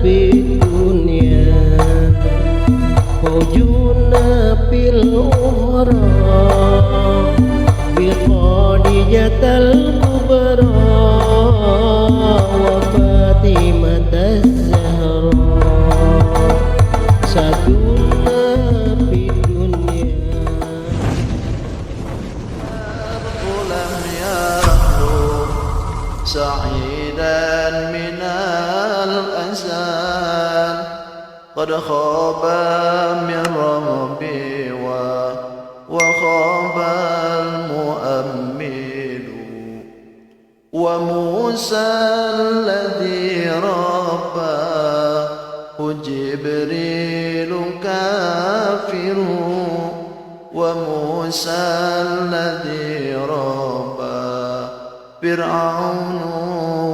في الدنيا فوجنا في الأخرى بخديجة الكبرى وفاطمة الزهراء سادنا في الدنيا. لم يخلو سعيدا من الأزل قد خاب من ربي وخاب المؤمل وموسى الذي رباه جبريل كافر وموسى الذي رباه فرعون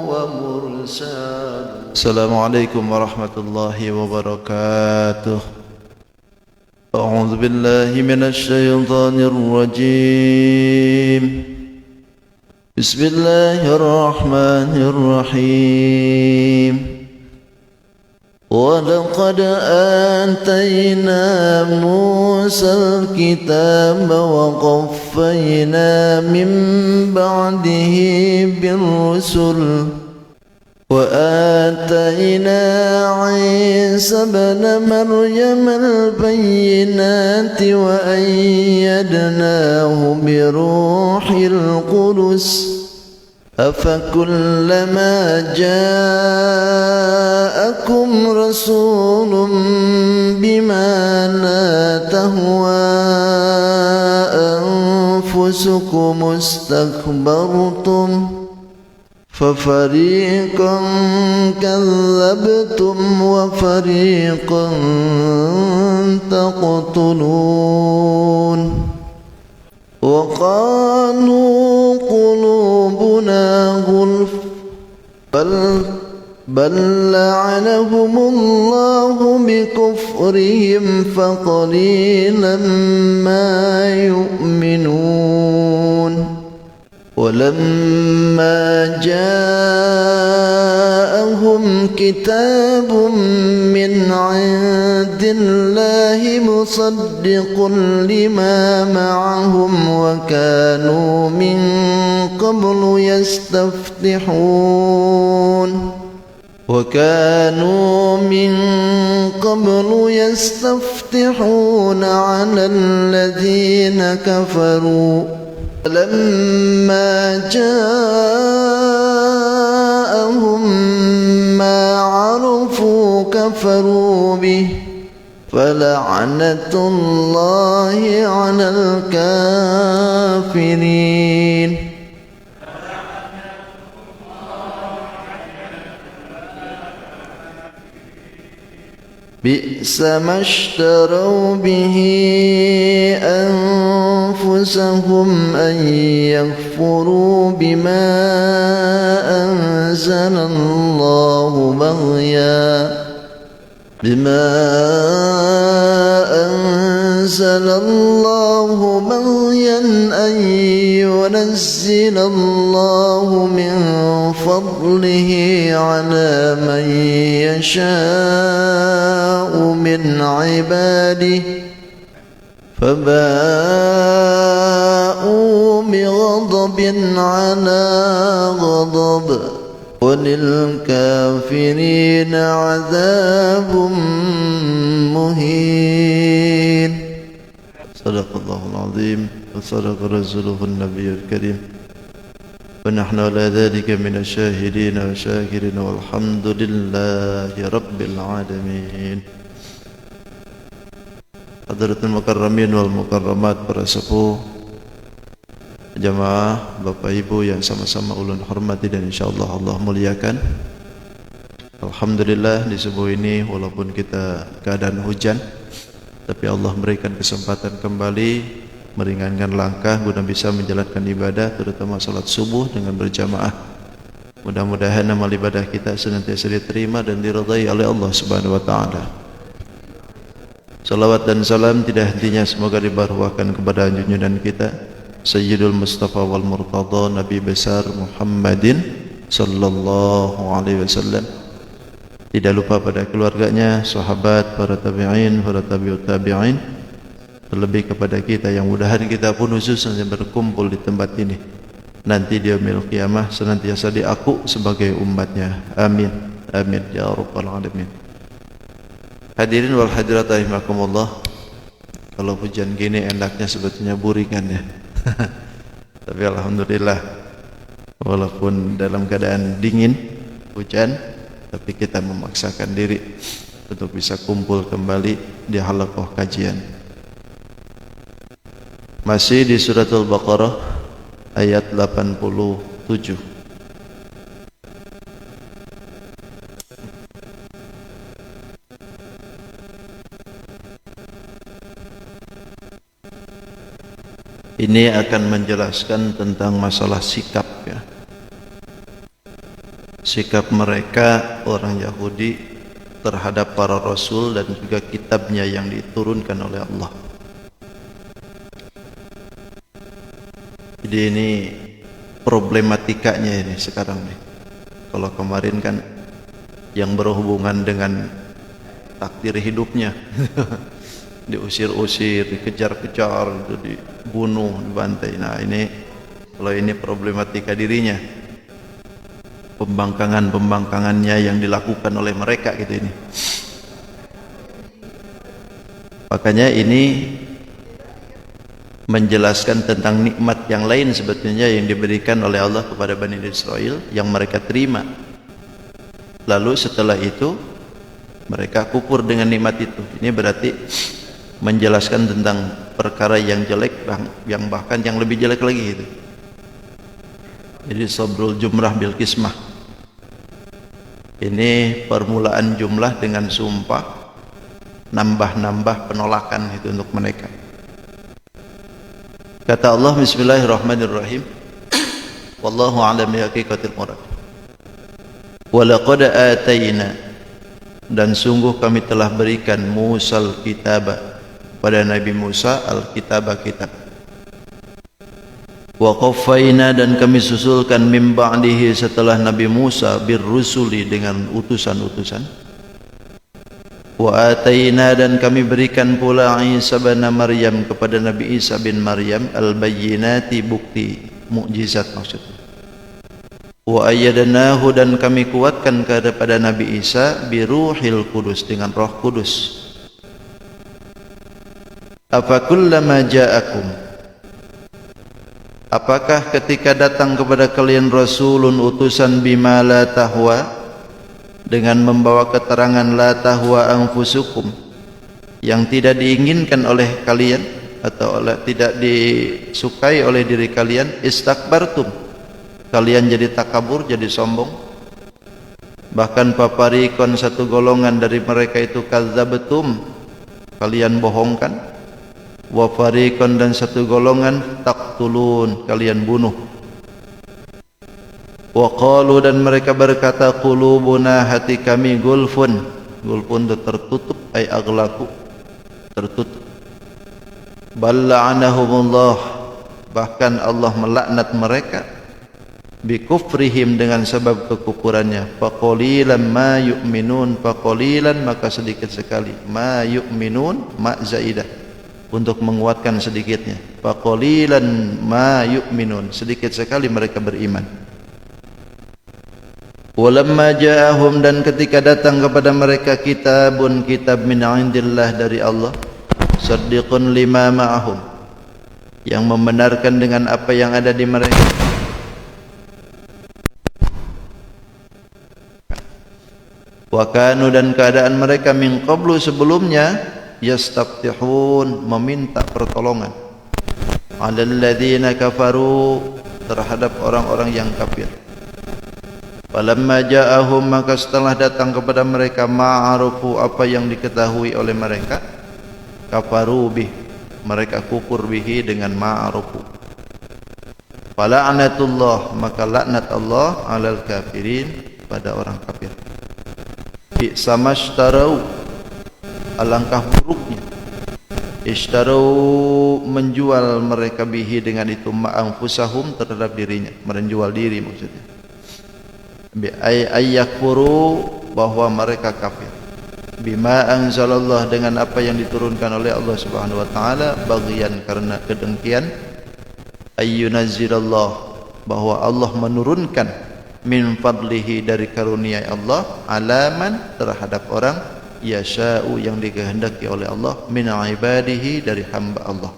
ومرسل. السلام عليكم ورحمة الله وبركاته. أعوذ بالله من الشيطان الرجيم. بسم الله الرحمن الرحيم. ولقد آتينا موسى الكتاب وقفينا من بعده بالرسل وآتينا عيسى ابن مريم البينات وأيدناه بروح القدس أفكلما جاءكم رسول بما لا تهوى أنفسكم استكبرتم ففريقا كذبتم وفريقا تقتلون وقالوا قلوبنا غلف بل لعنهم الله بكفرهم فقليلا ما يؤمنون ولما جاءهم كتاب من عند الله مصدق لما معهم وكانوا من قبل يستفتحون على الذين كفروا فلما جاءهم ما عرفوا كفروا به فلعنة الله على الكافرين. بئس ما اشتروا به أنفسهم أن يكفروا بما أنزل الله بغيا أن ينزل الله من فضله على من يشاء من عباده فباءوا بغضب على غضب وللكافرين عذاب مهين. صدق الله العظيم وصدق رسوله النبي الكريم ونحن على ذلك من الشاهدين والشاكرين والحمد لله رب العالمين. Hadratul mukarramin wal mukarramat, para sepuh, jamaah, bapak ibu yang sama-sama ulun hormati dan insyaallah Allah muliakan. Alhamdulillah di subuh ini walaupun kita keadaan hujan, tapi Allah memberikan kesempatan kembali meringankan langkah guna bisa menjalankan ibadah, terutama salat subuh dengan berjamaah. Mudah-mudahan amal ibadah kita senantiasa diterima dan diridai oleh Allah Subhanahu wa taala. Salawat dan salam tidak hentinya semoga dibarwakan kepada junjungan kita Sayyidul Mustafa wal Murtada, Nabi besar Muhammadin sallallahu alaihi wasallam, Tidak lupa pada keluarganya, sahabat, para tabi'in, para tabi'ut tabi'in, terlebih kepada kita yang mudahan kita pun khususnya berkumpul di tempat ini nanti di yaumil qiyamah senantiasa diaku sebagai umatnya. Amin. Amin ya rabbal alamin. Hadirin wal hadirat rahimakumullah. Kalau hujan gini enaknya sebetulnya buringan ya. Tapi alhamdulillah walaupun dalam keadaan dingin hujan, tapi kita memaksakan diri untuk bisa kumpul kembali di halaqah kajian. Masih di suratul Baqarah ayat 87. Ini akan menjelaskan tentang masalah sikap ya. Sikap mereka orang Yahudi terhadap para rasul dan juga kitabnya yang diturunkan oleh Allah. Jadi ini problematikanya ini sekarang nih. Kalau kemarin kan yang berhubungan dengan takdir hidupnya diusir-usir, dikejar-kejar, dibunuh, dibantai. Nah ini kalau ini problematika dirinya, pembangkangannya yang dilakukan oleh mereka gitu ini. Makanya ini menjelaskan tentang nikmat yang lain sebetulnya yang diberikan oleh Allah kepada Bani Israel yang mereka terima. Lalu setelah itu mereka kufur dengan nikmat itu. Ini berarti menjelaskan tentang perkara yang jelek, yang bahkan yang lebih jelek lagi itu. Jadi sabrul jumrah bil kismah. Ini permulaan jumlah dengan sumpah, nambah-nambah penolakan itu untuk mereka. Kata Allah bismillahirrahmanirrahim. Wallahu a'lam bi haqiqatil murad. Wa laqad atayna, dan sungguh kami telah berikan Musal kitaba, pada Nabi Musa al-kitabah kitab. Wa qaffayna, dan kami susulkan min ba'dihi, setelah Nabi Musa, birrusuli, dengan utusan-utusan. Wa atayna, dan kami berikan pula Isa bin Maryam, kepada Nabi Isa bin Maryam, al-bayyinati, bukti mukjizat maksudnya. Wa ayyadnahu, dan kami kuatkan kepada Nabi Isa biruhil qudus, dengan Roh Kudus. Afakullama ja'akum, apakah ketika datang kepada kalian rasulun, utusan, bima la tahwa, dengan membawa keterangan la tahwa anfusukum, yang tidak diinginkan oleh kalian atau tidak disukai oleh diri kalian, istakbartum, kalian jadi takabur, jadi sombong. Bahkan paparikon, satu golongan dari mereka itu, kadzabtum, kalian bohongkan. Wa fariqan, dan satu golongan, taqtulun, kalian bunuh. Wa qalu, dan mereka berkata, qulubuna, hati kami, gulfun, gulfun itu tertutup, ay aghlaqu, tertutup. Bal la'anahumullah, bahkan Allah melaknat mereka, bi kufrihim, dengan sebab kekufurannya. Faqalilan ma yu'minun, faqalilan, maka sedikit sekali, ma yu'minun, ma zaidah, untuk menguatkan sedikitnya. Faqalilan ma yu'minun, sedikit sekali mereka beriman. Walamma ja'ahum, dan ketika datang kepada mereka kitabun, kitab, min 'indillah, dari Allah, saddiqun lima ma'ahum, yang membenarkan dengan apa yang ada di mereka. Wa kanu, dan keadaan mereka, min qablu, sebelumnya, yastaftihun, meminta pertolongan, alal ladzina kafaru, terhadap orang-orang yang kafir. Falamma ja'ahum, maka setelah datang kepada mereka, ma'arufu, apa yang diketahui oleh mereka, kafaru bih, mereka kufur bihi, dengan ma'arufu. Fala'natullah, maka laknat Allah, alal kafirin, pada orang kafir. Bi'samashtarau, alangkah buruknya, ishtarau, menjual mereka bihi, dengan itu, ma'anfusahum, terhadap dirinya, menjual diri maksudnya. Bi ayyakfuru bahwa mereka kafir. Bima anzalallah, dengan apa yang diturunkan oleh Allah Subhanahu wa taala, baghyan, karena kedengkian, ayyunazzilallah, bahwa Allah menurunkan min fadlihi, dari karunia Allah, alaman, terhadap orang, yasha'u, yang dikehendaki oleh Allah, min ibadihi, dari hamba Allah.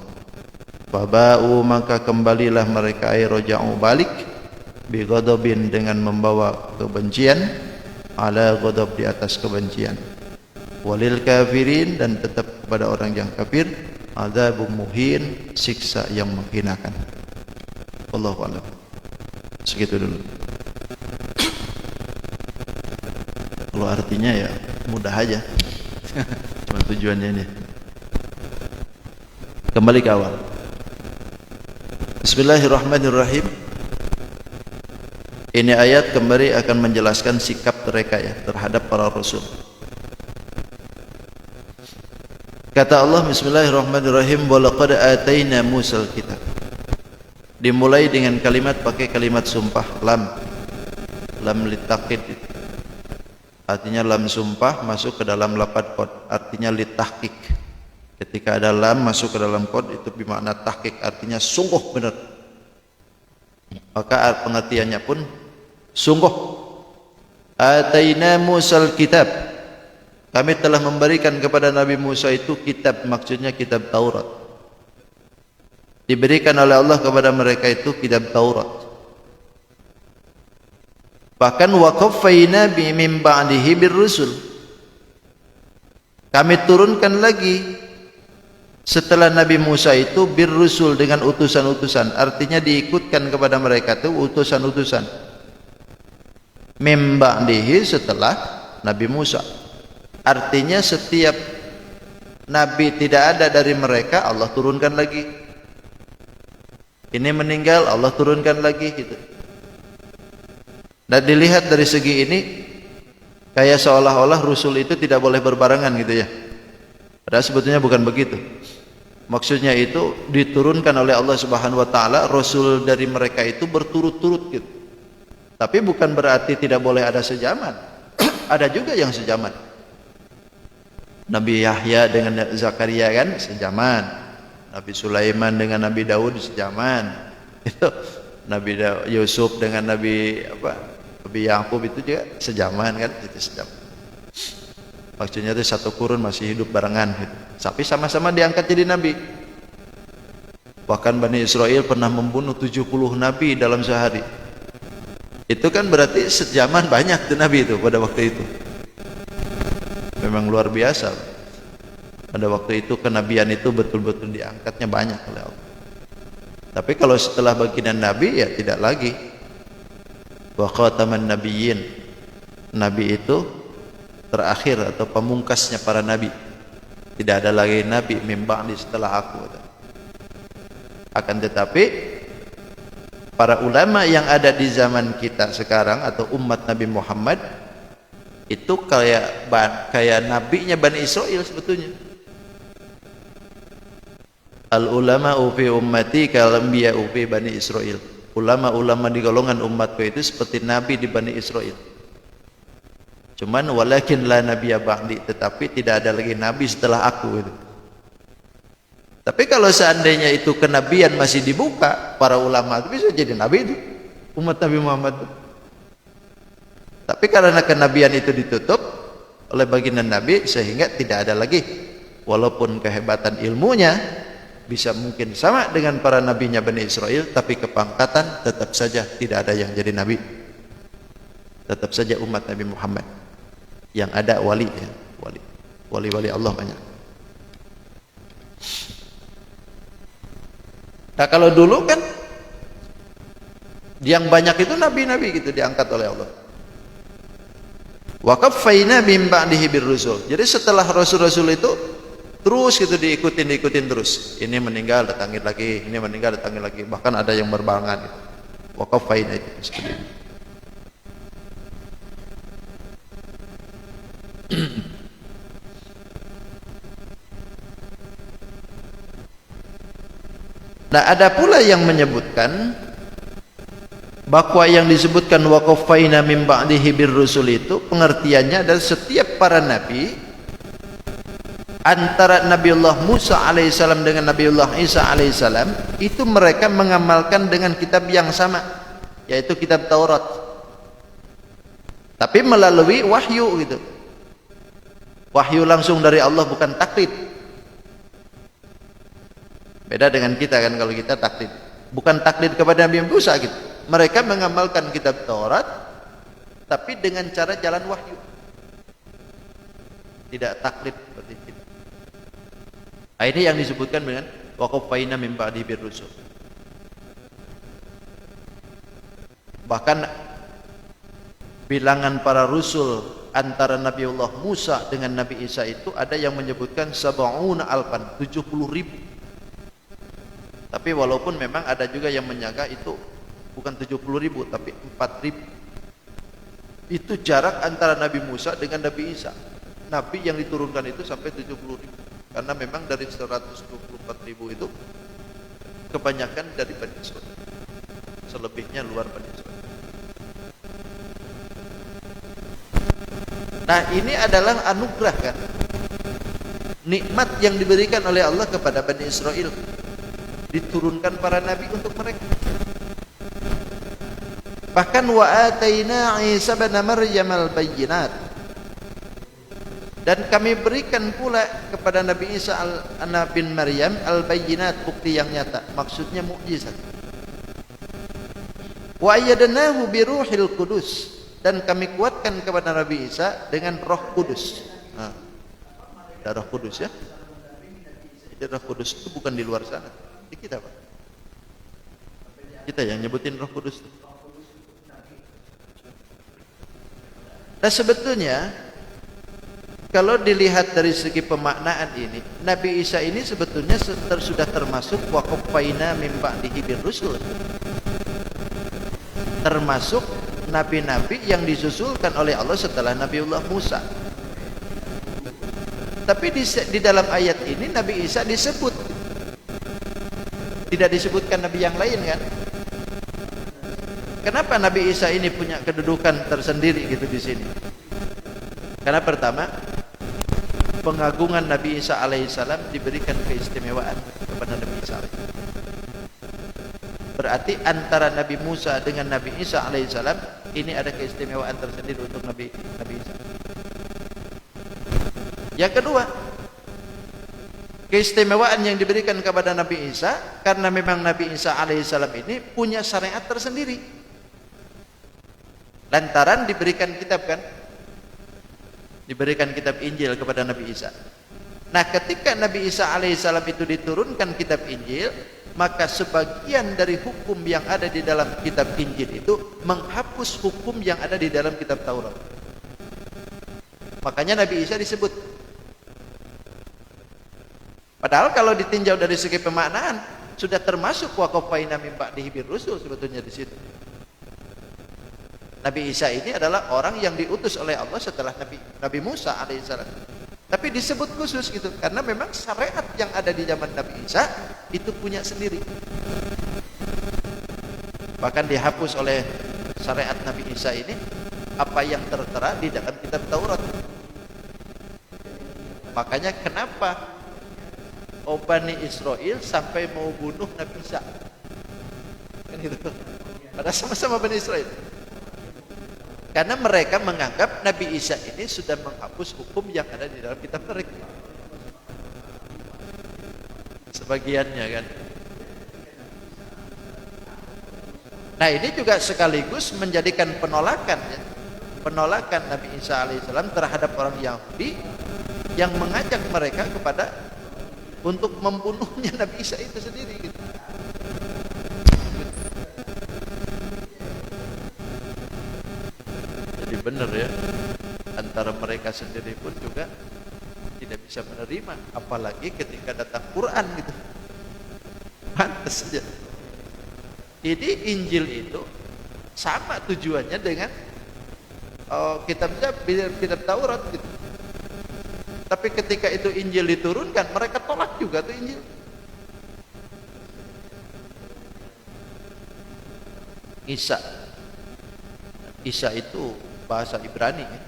Faba'u, maka kembalilah mereka, ay raja'u, balik, bi ghadabin, dengan membawa kebencian, ala ghadab, di atas kebencian. Walil kafirin, dan tetap kepada orang yang kafir, adzabun muhin, siksa yang menghinakan. Wallahu a'lam. Segitu dulu. Kalau artinya ya mudah aja. Cuma tujuannya ini. Kembali ke awal. Bismillahirrahmanirrahim. Ini ayat kembali akan menjelaskan sikap mereka ya terhadap para rasul. Kata Allah, Bismillahirrahmanirrahim, walaqad ataina Musal kitab. Dimulai dengan kalimat, pakai kalimat sumpah, lam litaqid, artinya lam sumpah masuk ke dalam lafaz qad, artinya litahqiq. Ketika ada lam masuk ke dalam qad, itu bermakna tahqiq, artinya sungguh benar. Maka pengertiannya pun sungguh. Ataina Musal kitab, kami telah memberikan kepada Nabi Musa itu kitab, maksudnya kitab Taurat. Diberikan oleh Allah kepada mereka itu kitab Taurat. Bahkan wa qaffayna bi min ba'dihi birrusul, kami turunkan lagi setelah Nabi Musa itu birrusul, dengan utusan-utusan, artinya diikutkan kepada mereka itu utusan-utusan. Min ba'dihi, setelah Nabi Musa, artinya setiap nabi tidak ada dari mereka, Allah turunkan lagi. Ini meninggal, Allah turunkan lagi gitu. Dan dilihat dari segi ini, kayak seolah-olah Rasul itu tidak boleh berbarengan gitu ya. Padahal sebetulnya bukan begitu. Maksudnya itu diturunkan oleh Allah Subhanahu wa taala Rasul dari mereka itu berturut-turut gitu. Tapi bukan berarti tidak boleh ada sejaman. Ada juga yang sejaman. Nabi Yahya dengan Zakaria kan sejaman. Nabi Sulaiman dengan Nabi Daud sejaman. Itu Nabi Yusuf dengan Nabi Yakub itu juga sejaman kan, itu sejaman. Maksudnya itu satu kurun masih hidup barengan gitu. Tapi sama-sama diangkat jadi nabi. Bahkan Bani Israel pernah membunuh 70 nabi dalam sehari. Itu kan berarti sejaman banyak tuh nabi itu pada waktu itu. Memang luar biasa. Pada waktu itu kenabian itu betul-betul diangkatnya banyak oleh Allah. Tapi kalau setelah baginda Nabi ya tidak lagi. Wa khataman nabiyyin, Nabi itu terakhir atau pemungkasnya para nabi. Tidak ada lagi nabi min ba'di, setelah aku. Akan tetapi para ulama yang ada di zaman kita sekarang atau umat Nabi Muhammad itu kayak nabinya Bani Israel sebetulnya. Al-ulama'u fi ummati kal-anbiya'u fi Bani Israil. Ulama-ulama di golongan umatku itu seperti nabi di Bani Israel. Cuman walakin la nabiyya ba'di, tetapi tidak ada lagi nabi setelah aku itu. Tapi kalau seandainya itu kenabian masih dibuka, para ulama itu bisa jadi nabi itu, umat Nabi Muhammad itu. Tapi karena kenabian itu ditutup oleh baginda Nabi, sehingga tidak ada lagi. Walaupun kehebatan ilmunya bisa mungkin sama dengan para nabinya Bani Israel, tapi kepangkatan tetap saja tidak ada yang jadi nabi. Tetap saja umat Nabi Muhammad. Yang ada wali ya, wali Allah banyak. Nah kalau dulu kan yang banyak itu nabi-nabi gitu diangkat oleh Allah. Wa qaffayna min ba'dihi birrusul. Jadi setelah rasul-rasul itu terus gitu diikutin terus. Ini meninggal datangin lagi, ini meninggal datangin lagi. Bahkan ada yang berbarengan gitu. Wa qaffayna itu seperti itu. Nah ada pula yang menyebutkan Bahwa yang disebutkan wa qaffayna min ba'dihi birrusul itu pengertiannya adalah setiap para nabi antara Nabiullah Musa alaihissalam dengan Nabiullah Isa alaihissalam itu mereka mengamalkan dengan kitab yang sama, yaitu kitab Taurat, tapi melalui wahyu gitu. Wahyu langsung dari Allah, bukan taklid. Beda dengan kita kan, kalau kita taklid, bukan taklid kepada Nabi Musa gitu. Mereka mengamalkan kitab Taurat tapi dengan cara jalan wahyu, tidak taklid seperti itu. Nah, ini yang disebutkan dengan wa qaffayna min ba'di birrusul. Bahkan bilangan para rusul antara Nabiullah Musa dengan Nabi Isa itu ada yang menyebutkan sab'una alfan, 70.000. Tapi walaupun memang ada juga yang menyangka itu bukan 70.000 tapi 4.000. Itu jarak antara Nabi Musa dengan Nabi Isa. Nabi yang diturunkan itu sampai 70.000. Karena memang dari 124.000 itu kebanyakan dari Bani Israil. Selebihnya luar Bani Israil. Nah, ini adalah anugerah kan, nikmat yang diberikan oleh Allah kepada Bani Israel. Diturunkan para nabi untuk mereka. Bahkan wa ataina Isa bin Maryam al-bayyinat, dan kami berikan pula kepada Nabi Isa bin Maryam al-bayyinat, bukti yang nyata, maksudnya mukjizat. Wa ayyadnahu bi ruhil qudus, dan kami kuatkan kepada Nabi Isa dengan Roh Kudus. Nah, ada Roh Kudus ya. Jadi Roh Kudus itu bukan di luar sana, di kita Pak. Kita yang nyebutin Roh Kudus. Nah, sebetulnya kalau dilihat dari segi pemaknaan ini, Nabi Isa ini sebetulnya sudah termasuk wa qaffayna min ba'dihi birrusul, termasuk nabi-nabi yang disusulkan oleh Allah setelah Nabiullah Musa. Tapi di dalam ayat ini Nabi Isa disebut, tidak disebutkan nabi yang lain kan. Kenapa Nabi Isa ini punya kedudukan tersendiri gitu di sini? Karena pertama, pengagungan Nabi Isa alaihissalam diberikan keistimewaan kepada Nabi Isa. Berarti antara Nabi Musa dengan Nabi Isa alaihissalam ini ada keistimewaan tersendiri untuk Nabi Isa. Yang kedua, keistimewaan yang diberikan kepada Nabi Isa karena memang Nabi Isa alaihissalam ini punya syariat tersendiri. Lantaran diberikan kitab kan, diberikan kitab Injil kepada Nabi Isa. Nah, ketika Nabi Isa alaihissalam itu diturunkan kitab Injil, maka sebagian dari hukum yang ada di dalam kitab Injil itu menghapus hukum yang ada di dalam kitab Taurat. Makanya Nabi Isa disebut. Padahal kalau ditinjau dari segi pemaknaan sudah termasuk wa qaffayna min ba'dihi birrusul sebetulnya di situ. Nabi Isa ini adalah orang yang diutus oleh Allah setelah Nabi Musa alaihissalam. Tapi disebut khusus gitu karena memang syariat yang ada di zaman Nabi Isa itu punya sendiri. Bahkan dihapus oleh syariat Nabi Isa ini apa yang tertera di dalam kitab Taurat. Makanya kenapa Bani Israel sampai mau bunuh Nabi Isa? Kan gitu. Padahal sama-sama Bani Israel. Karena mereka menganggap Nabi Isa ini sudah menghapus hukum yang ada di dalam kitab mereka. Sebagiannya kan. Nah, ini juga sekaligus menjadikan penolakan ya. Penolakan Nabi Isa alaihissalam terhadap orang Yahudi yang mengajak mereka kepada untuk membunuhnya Nabi Isa itu sendiri gitu. Jadi benar ya, antara mereka sendiri pun juga tidak bisa menerima, apalagi ketika datang Quran gitu. Pantas saja. Jadi Injil itu sama tujuannya dengan kitab Taurat gitu. Tapi ketika itu Injil diturunkan, mereka tolak juga tuh Injil. Isa. Isa itu bahasa Ibrani ya.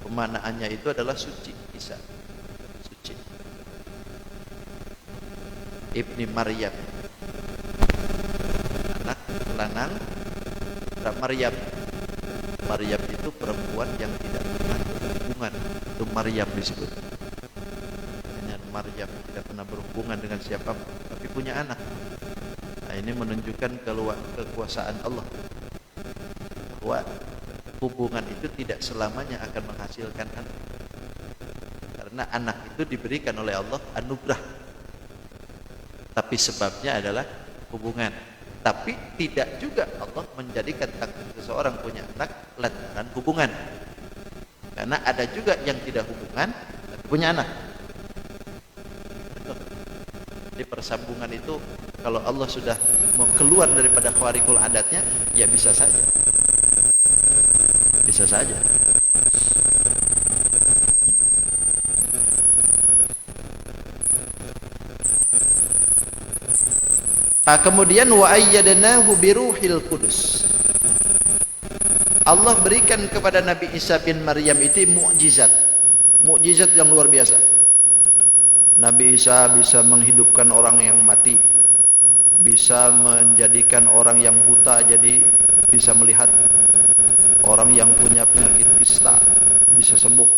Pemanaannya itu adalah suci. Isa suci. Ibni Maryam, anak lanang Maryam. Maryam itu perempuan yang tidak pernah berhubungan, itu Maryam disebut. Hanya Maryam tidak pernah berhubungan dengan siapapun, tapi punya anak. Nah, ini menunjukkan kekuasaan Allah, bahwa hubungan itu tidak selamanya akan menghasilkan anak, karena anak itu diberikan oleh Allah anugerah, tapi sebabnya adalah hubungan. Tapi tidak juga Allah menjadikan takdir seseorang punya anak lantaran hubungan, karena ada juga yang tidak hubungan tapi punya anak. Di persambungan itu, kalau Allah sudah mau keluar daripada khawariqul adatnya, ya bisa saja, bisa saja. Kemudian wa ayyadnahu biruhil qudus. Allah berikan kepada Nabi Isa bin Maryam itu mukjizat. Mukjizat yang luar biasa. Nabi Isa bisa menghidupkan orang yang mati, bisa menjadikan orang yang buta jadi bisa melihat, orang yang punya penyakit kista bisa sembuh.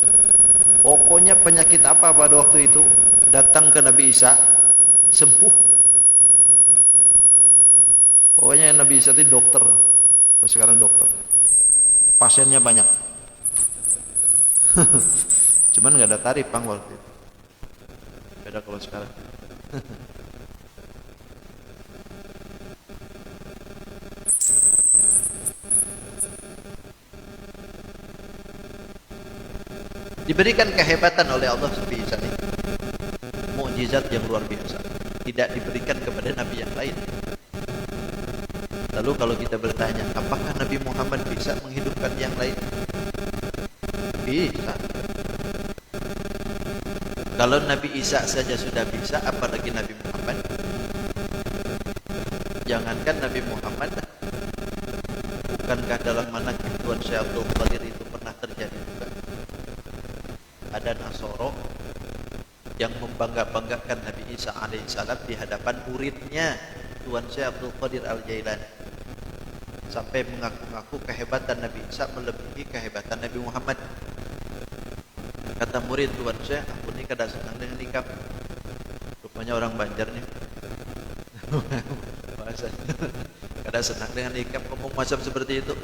Pokoknya penyakit apa pada waktu itu datang ke Nabi Isa sembuh. Pokoknya Nabi Isa itu dokter. Sekarang dokter, pasiennya banyak. Cuman nggak ada tarif Bang waktu itu. Beda kalau sekarang. Diberikan kehebatan oleh Allah Nabi Isa ini, mukjizat yang luar biasa, tidak diberikan kepada nabi yang lain. Lalu kalau kita bertanya, apakah Nabi Muhammad bisa menghidupkan yang lain? Bisa. Kalau Nabi Isa saja sudah bisa, apalagi Nabi Muhammad? Jangankan Nabi Muhammad, bukankah dalam manaqib Tuan Syekh Abdul Qadir itu pernah terjadi juga? Ada Nasoro yang membangga-banggakan Nabi Isa alaihissalam di hadapan muridnya Tuan Syekh Abdul Qadir Al-Jailani, sampai mengaku-ngaku kehebatan Nabi Isa melebihi kehebatan Nabi Muhammad. Kata murid Tuan Syekh, aku ini kada senang dengan nikah. Rupanya orang Banjar nih. Kada senang dengan nikah, ngomong macam seperti itu.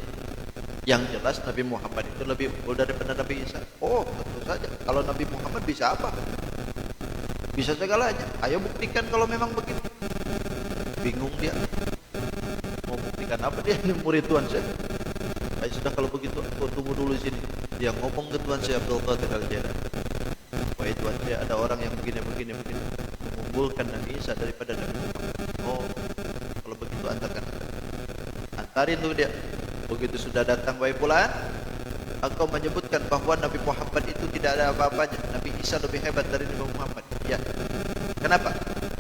Yang jelas Nabi Muhammad itu lebih unggul daripada Nabi Isa. Oh, tentu saja. Kalau Nabi Muhammad bisa apa? Bisa segalanya. Ayo buktikan kalau memang begitu. Bingung dia. Mau buktikan apa dia? Ini murid Tuan Syekh. Ayo sudah kalau begitu, aku tunggu dulu sini. Dia ngomong ke Tuan Syekh Abdul Qadir Al-Jailani. Wahai Tuan Syekh, ada orang yang begini mengunggulkan Nabi Isa daripada Nabi Muhammad. Oh, kalau begitu antarin tuh dia. Begitu sudah datang, wahai fulan, engkau menyebutkan bahwa Nabi Muhammad itu tidak ada apa-apanya. Nabi Isa lebih hebat dari Nabi Muhammad. Ya. Kenapa?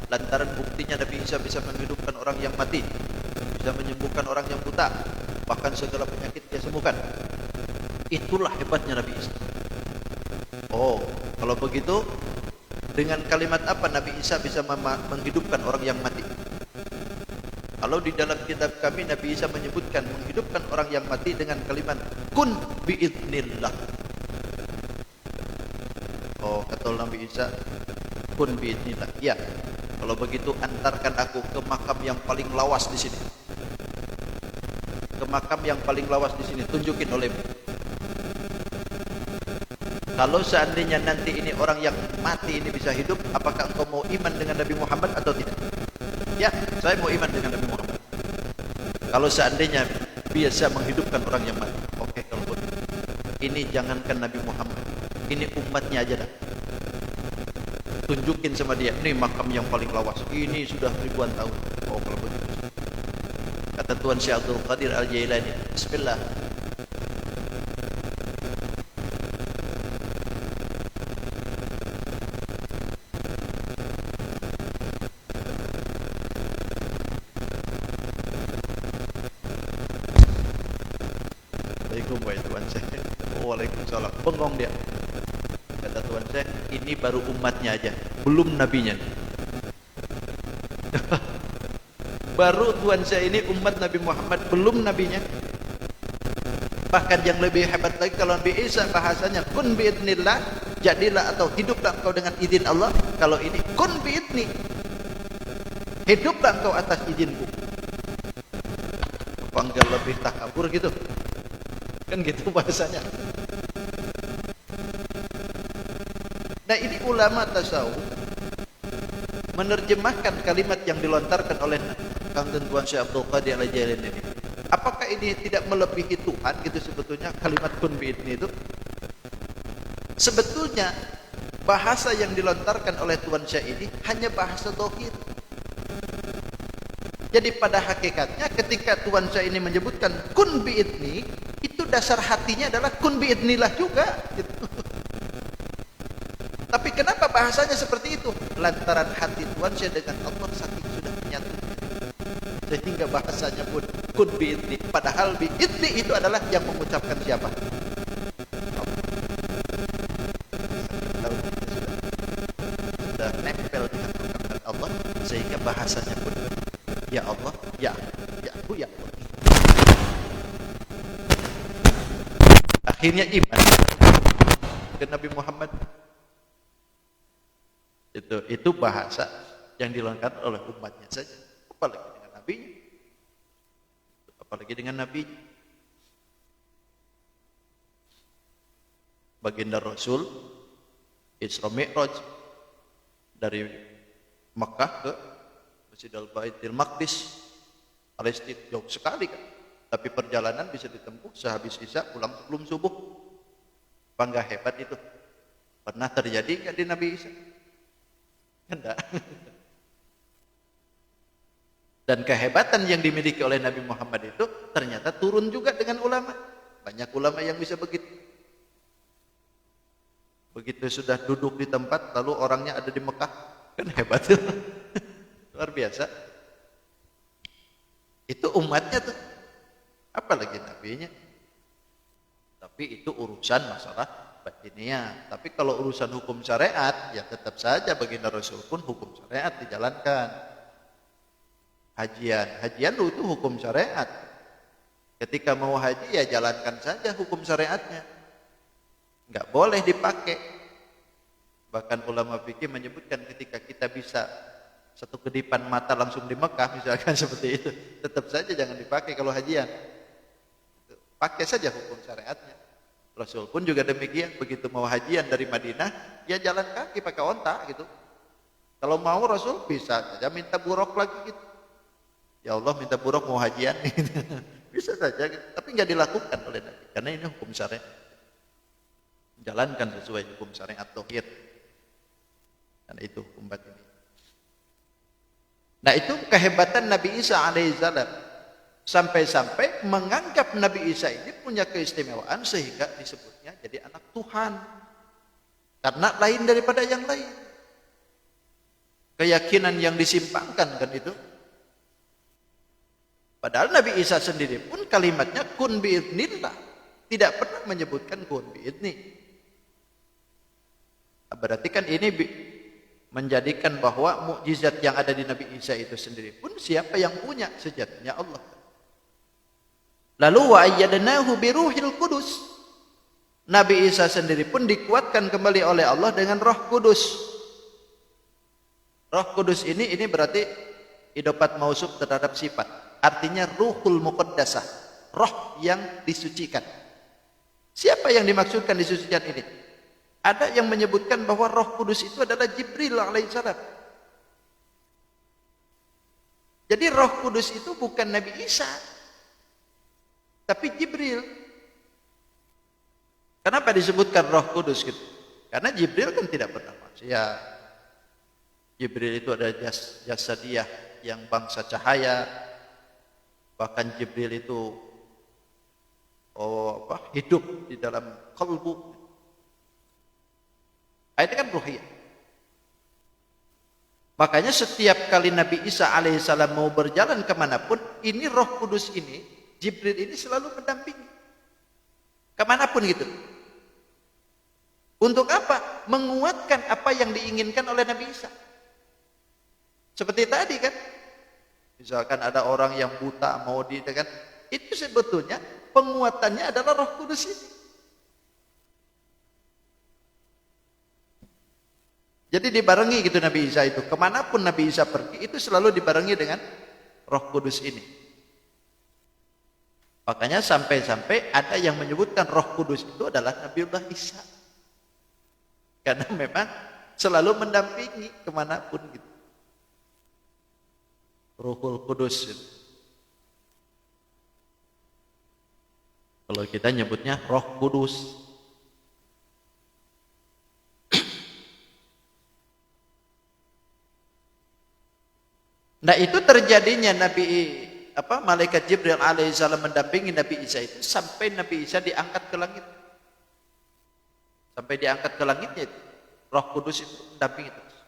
Lantaran buktinya Nabi Isa bisa menghidupkan orang yang mati, bisa menyembuhkan orang yang buta, bahkan segala penyakit dia sembuhkan. Itulah hebatnya Nabi Isa. Oh, kalau begitu, dengan kalimat apa Nabi Isa bisa menghidupkan orang yang mati? Kalau di dalam kitab kami Nabi Isa menyebutkan menghidupkan orang yang mati dengan kalimat kun biidznillah. Oh, kata Nabi Isa kun biidznillah. Ya. Kalau begitu antarkan aku ke makam yang paling lawas di sini. Ke makam yang paling lawas di sini, tunjukin olehmu. Kalau seandainya nanti ini orang yang mati ini bisa hidup, apakah engkau mau iman dengan Nabi Muhammad atau tidak? Ya, saya mau iman dengan Nabi Muhammad. Kalau seandainya biasa menghidupkan orang yang mati. Oke, kalau begitu. Ini jangankan Nabi Muhammad, ini umatnya aja dah. Tunjukin sama dia, ini makam yang paling lawas. Ini sudah ribuan tahun. Oh, kalau begitu. Kata Tuan Syekh Abdul Qadir Al-Jailani, bismillah. Assalamualaikum wahai Tuan Syekh. Waalaikumsalam. Bengong dia. Kata Tuan Syekh, ini baru umatnya aja, belum nabinya. Baru Tuan Syekh ini umat Nabi Muhammad, belum nabinya. Bahkan yang lebih hebat lagi, kalau Nabi Isa bahasanya kun biidnillah, jadilah atau hiduplah engkau dengan izin Allah. Kalau ini kun biidni, hiduplah engkau atas izinku. Apa enggak lebih takabur gitu? Kan gitu bahasanya. Nah, ini ulama tasawuf menerjemahkan kalimat yang dilontarkan oleh Kang Tuan Syekh Abdul Qadir Al-Jailani ini. Apakah ini tidak melebihi Tuhan gitu sebetulnya kalimat kun biidni itu? Sebetulnya bahasa yang dilontarkan oleh Tuan Syekh ini hanya bahasa zahir. Jadi pada hakikatnya ketika Tuan Syekh ini menyebutkan kun biidni, itu dasar hatinya adalah kun biidnilah juga gitu. Tapi kenapa bahasanya seperti itu? Lantaran hati Tuan Syekh dengan Allah saking sudah menyatu, sehingga bahasanya pun kun biidni. Padahal biidni itu adalah yang mengucapkan siapa? Sudah nempel dengan perkataan Allah, sehingga bahasanya pun ya Allah, ya aku, ya Allah. Akhirnya iman ke Nabi Muhammad. Itu bahasa yang dilontarkan oleh umatnya saja, apalagi dengan nabinya, apalagi dengan nabinya. Baginda Rasul Isra Mi'raj dari Mekah ke Masjidil Baitul Maqdis, Palestina, jauh sekali kan, tapi perjalanan bisa ditempuh sehabis Isya, pulang sebelum subuh. Bangga hebat itu. Pernah terjadi nggak di Nabi Isa? Enggak. Dan kehebatan yang dimiliki oleh Nabi Muhammad itu ternyata turun juga dengan ulama. Banyak ulama yang bisa begitu. Begitu sudah duduk di tempat, lalu orangnya ada di Mekah, kan hebat. Luar biasa. Itu umatnya tuh, apalagi nabinya. Tapi itu urusan masalah batiniah. Tapi kalau urusan hukum syariat, ya tetap saja baginda Rasul pun hukum syariat dijalankan. Hajian itu hukum syariat. Ketika mau haji, ya jalankan saja hukum syariatnya. Enggak boleh dipakai. Bahkan ulama fikih menyebutkan ketika kita bisa satu kedipan mata langsung di Mekah, misalkan seperti itu, tetap saja jangan dipakai kalau hajian. Pakai saja hukum syariatnya. Rasul pun juga demikian, begitu mau hajian dari Madinah, ya jalan kaki pakai onta gitu. Kalau mau Rasul bisa saja minta buruk lagi gitu. Ya Allah, minta buruk mau hajian gitu. Bisa saja gitu. Tapi nggak dilakukan oleh Nabi, karena ini hukum syariat. Jalankan sesuai hukum syariat tauhid. Karena itu umat ini. Nah, itu kehebatan Nabi Isa alaihissalam. Sampai-sampai menganggap Nabi Isa ini punya keistimewaan sehingga disebutnya jadi anak Tuhan. Karena lain daripada yang lain. Keyakinan yang disimpangkan kan itu. Padahal Nabi Isa sendiri pun kalimatnya kun biidnillah. Tidak pernah menyebutkan kun biidni. Berarti kan ini menjadikan bahwa mukjizat yang ada di Nabi Isa itu sendiri pun siapa yang punya? Sejatinya Allah. Lalu wa ayyadnahu biruhil qudus. Nabi Isa sendiri pun dikuatkan kembali oleh Allah dengan Roh Kudus. Roh Kudus ini berarti idopat mausuf terhadap sifat. Artinya ruhul muqaddasah, roh yang disucikan. Siapa yang dimaksudkan disucikan ini? Ada yang menyebutkan bahwa Roh Kudus itu adalah Jibril alaihissalam. Jadi Roh Kudus itu bukan Nabi Isa, tapi Jibril. Kenapa disebutkan Roh Kudus gitu? Karena Jibril kan tidak pernah maksiat. Jibril itu ada jasadiyah yang bangsa cahaya. Bahkan Jibril itu hidup di dalam kalbu. Itu kan ruhiyah. Makanya setiap kali Nabi Isa alaihissalam mau berjalan kemanapun, ini Roh Kudus ini, Jibril ini selalu mendampingi. Kemanapun gitu. Untuk apa? Menguatkan apa yang diinginkan oleh Nabi Isa. Seperti tadi kan, misalkan ada orang yang buta mau kan, itu sebetulnya penguatannya adalah Roh Kudus ini. Jadi dibarengi gitu Nabi Isa itu, kemanapun Nabi Isa pergi itu selalu dibarengi dengan Roh Kudus ini. Makanya sampai-sampai ada yang menyebutkan Roh Kudus itu adalah Nabiullah Isa. Karena memang selalu mendampingi kemanapun gitu. Ruhul Kudus itu. Kalau kita nyebutnya Roh Kudus. Nah itu terjadinya malaikat Jibril alaihissalam mendampingi Nabi Isa itu sampai Nabi Isa diangkat ke langit. Sampai diangkat ke langitnya itu, Roh Kudus itu mendampingi terus.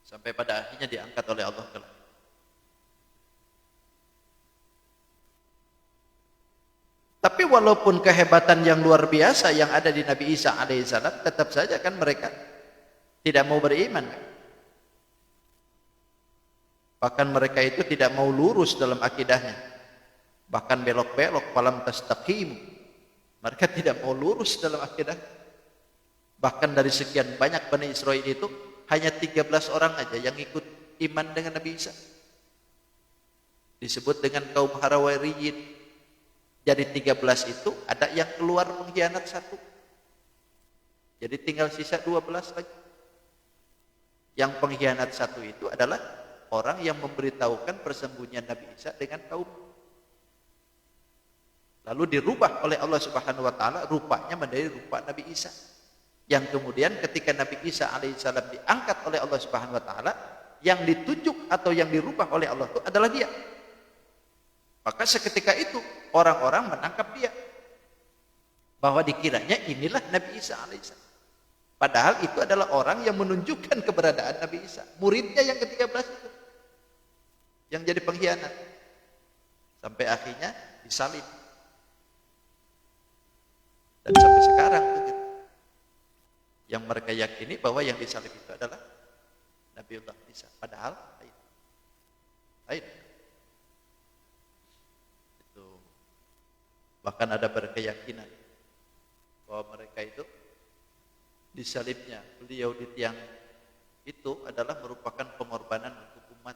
Sampai pada akhirnya diangkat oleh Allah ke langit. Tapi walaupun kehebatan yang luar biasa yang ada di Nabi Isa alaihissalam, tetap saja kan mereka tidak mau beriman. Bahkan mereka itu tidak mau lurus dalam akidahnya. Bahkan belok-belok, falam tastaqimu. Mereka tidak mau lurus dalam akidah. Bahkan dari sekian banyak Bani Israel itu hanya 13 orang aja yang ikut iman dengan Nabi Isa. Disebut dengan kaum Harawariyin. Jadi 13 itu ada yang keluar pengkhianat 1. Jadi tinggal sisa 12 lagi. Yang pengkhianat 1 itu adalah orang yang memberitahukan persembunyian Nabi Isa dengan kaum. Lalu dirubah oleh Allah Subhanahu wa taala rupanya menjadi rupa Nabi Isa. Yang kemudian ketika Nabi Isa alaihissalam diangkat oleh Allah Subhanahu wa taala, yang ditunjuk atau yang dirubah oleh Allah itu adalah dia. Maka seketika itu orang-orang menangkap dia. Bahwa dikiranya inilah Nabi Isa alaihissalam. Padahal itu adalah orang yang menunjukkan keberadaan Nabi Isa. Muridnya yang ke-13 itu. Yang jadi pengkhianat. Sampai akhirnya disalib. Dan sampai sekarang begitu. Yang mereka yakini bahwa yang disalib itu adalah Nabiullah Isa. Padahal lain. Itu. Bahkan ada berkeyakinan bahwa mereka itu disalibnya beliau di tiang itu adalah merupakan pengorbanan untuk umat.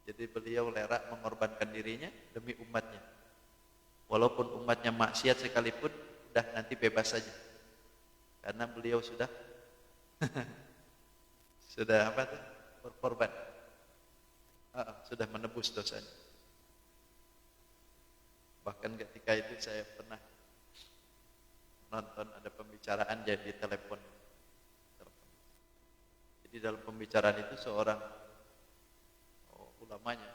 Jadi beliau lerak mengorbankan dirinya demi umatnya. Walaupun umatnya maksiat sekalipun, udah nanti bebas saja. Karena beliau sudah berkorban. Sudah menebus dosanya. Bahkan ketika itu saya pernah nonton ada pembicaraan jadi telepon. Jadi dalam pembicaraan itu seorang ulamanya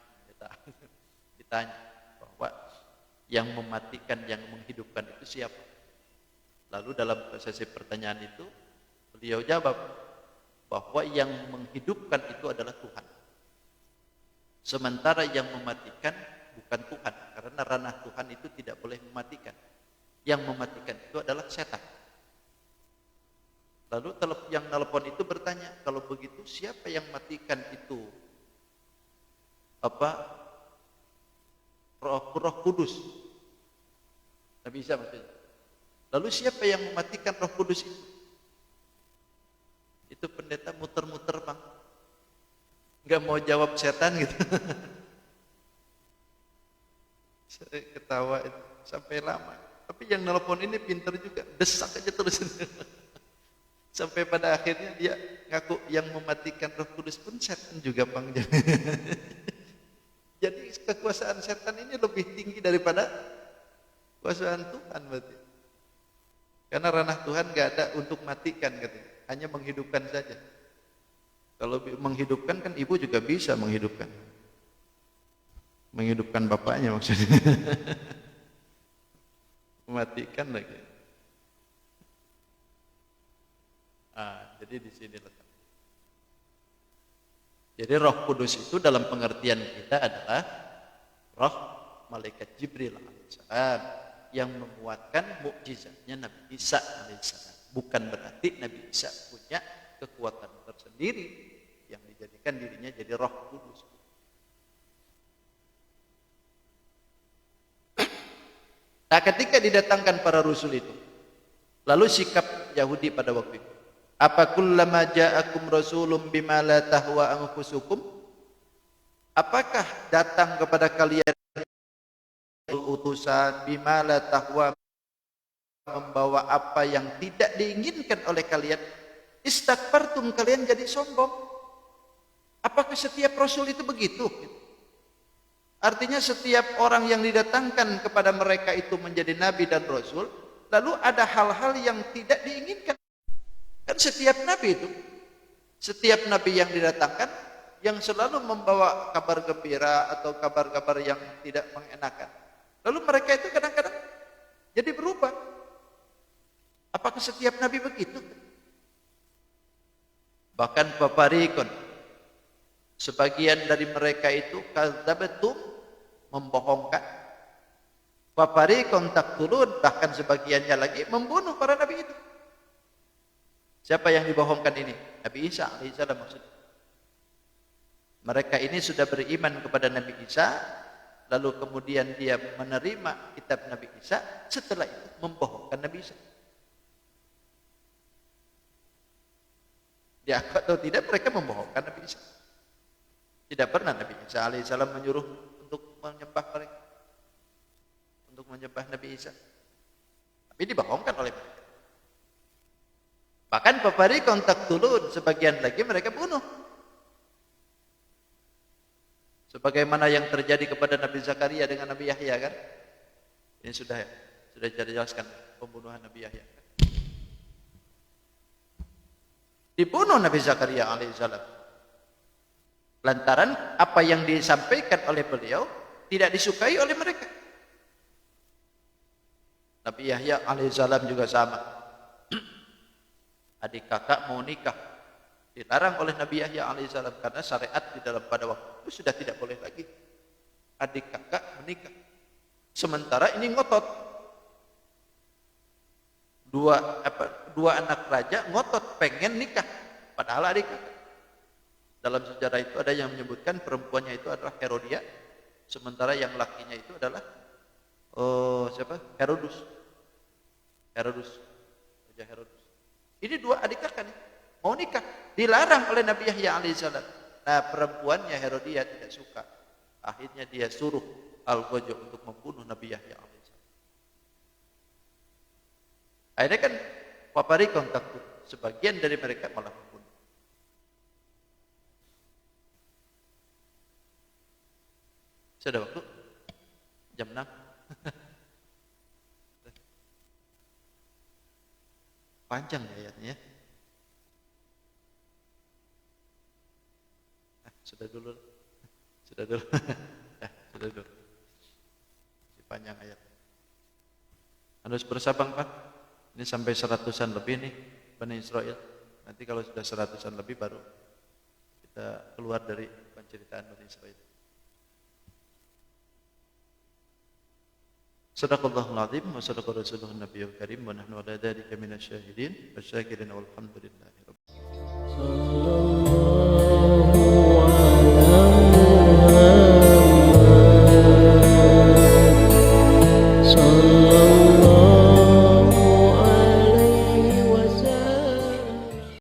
ditanya bahwa yang mematikan, yang menghidupkan itu siapa? Lalu dalam prosesi pertanyaan itu beliau jawab bahwa yang menghidupkan itu adalah Tuhan. Sementara yang mematikan bukan Tuhan, karena ranah Tuhan itu tidak boleh mematikan. Yang mematikan itu adalah setan. Lalu yang telepon itu bertanya, kalau begitu siapa yang matikan itu? Roh Kudus. Nabi Isa maksudnya. Lalu siapa yang mematikan Roh Kudus itu? Itu pendeta muter-muter bang, nggak mau jawab setan gitu. Saya ketawa itu sampai lama. Tapi yang nelpon ini pintar juga, desak aja terus. Sampai pada akhirnya dia ngaku yang mematikan Roh Kudus pun setan juga bang. Jadi kekuasaan setan ini lebih tinggi daripada kekuasaan Tuhan berarti. Karena ranah Tuhan nggak ada untuk matikan katanya, hanya menghidupkan saja. Kalau menghidupkan kan ibu juga bisa menghidupkan. Menghidupkan bapaknya maksudnya. Mematikan lagi. Jadi di sini letak. Jadi Roh Kudus itu dalam pengertian kita adalah roh malaikat Jibril alaihissalam yang menguatkan mukjizatnya Nabi Isa alaihissalam. Bukan berarti Nabi Isa punya kekuatan tersendiri yang dijadikan dirinya jadi Roh Kudus. Nah, ketika didatangkan para rasul itu, lalu sikap Yahudi pada waktu itu, apa kullama ja'akum rasulun bima la tahwa anfusukum? Apakah datang kepada kalian utusan bima la tahwa, membawa apa yang tidak diinginkan oleh kalian? Istakbartum, kalian jadi sombong. Apakah setiap rasul itu begitu? Artinya setiap orang yang didatangkan kepada mereka itu menjadi nabi dan rasul, lalu ada hal-hal yang tidak diinginkan. Kan setiap nabi itu, setiap nabi yang didatangkan yang selalu membawa kabar gembira atau kabar-kabar yang tidak mengenakan. Lalu mereka itu kadang-kadang jadi berubah. Apakah setiap nabi begitu? Bahkan paparikon, sebagian dari mereka itu kadzabatum, membohongkan. Paparikon taqtulun, bahkan sebagiannya lagi membunuh para nabi itu. Siapa yang dibohongkan ini? Nabi Isa alaihissalam maksudnya. Mereka ini sudah beriman kepada Nabi Isa, lalu kemudian dia menerima kitab Nabi Isa, setelah itu membohongkan Nabi Isa. Dia atau tidak, mereka membohongkan Nabi Isa. Tidak pernah Nabi Isa alaihissalam menyuruh untuk menyembah mereka, untuk menyembah Nabi Isa. Tapi dibohongkan oleh mereka. Bahkan paparikon taqtulun, sebagian lagi mereka bunuh. Sebagaimana yang terjadi kepada Nabi Zakaria dengan Nabi Yahya, kan? Ini sudah dijelaskan pembunuhan Nabi Yahya. Dibunuh Nabi Zakaria alaihissalam. Lantaran apa yang disampaikan oleh beliau tidak disukai oleh mereka. Nabi Yahya alaihissalam juga sama. Adik kakak mau nikah, dilarang oleh Nabi Yahya alaihissalam karena syariat di dalam pada waktu itu sudah tidak boleh lagi adik kakak menikah. Sementara ini ngotot, dua anak raja ngotot pengen nikah, padahal adik kakak. Dalam sejarah itu ada yang menyebutkan perempuannya itu adalah Herodia, sementara yang lakinya itu adalah Herodus, Raja Herodus. Ini dua adik kakak nih, mau nikah, dilarang oleh Nabi Yahya alaihissalam. Nah, perempuannya Herodia tidak suka. Akhirnya dia suruh Al-Gojo untuk membunuh Nabi Yahya alaihissalam. Akhirnya kan paparikon takut, sebagian dari mereka malah membunuh. Sudah waktu? Jam 6. Panjang ya ayatnya. Sudah dulu. Sudah dulu. Sudah dulu. Panjang ayat. Harus bersabar, Pak. Ini sampai 100-an lebih nih Bani Israel. Nanti kalau sudah 100-an lebih baru kita keluar dari penceritaan Bani Israel. Sadaqallahul azim wa sadaqa rasuluhun nabiyul karim wa nahnu ala dzalika minasy syahidin wasyakirin walhamdulillahi rabbil Sallallahu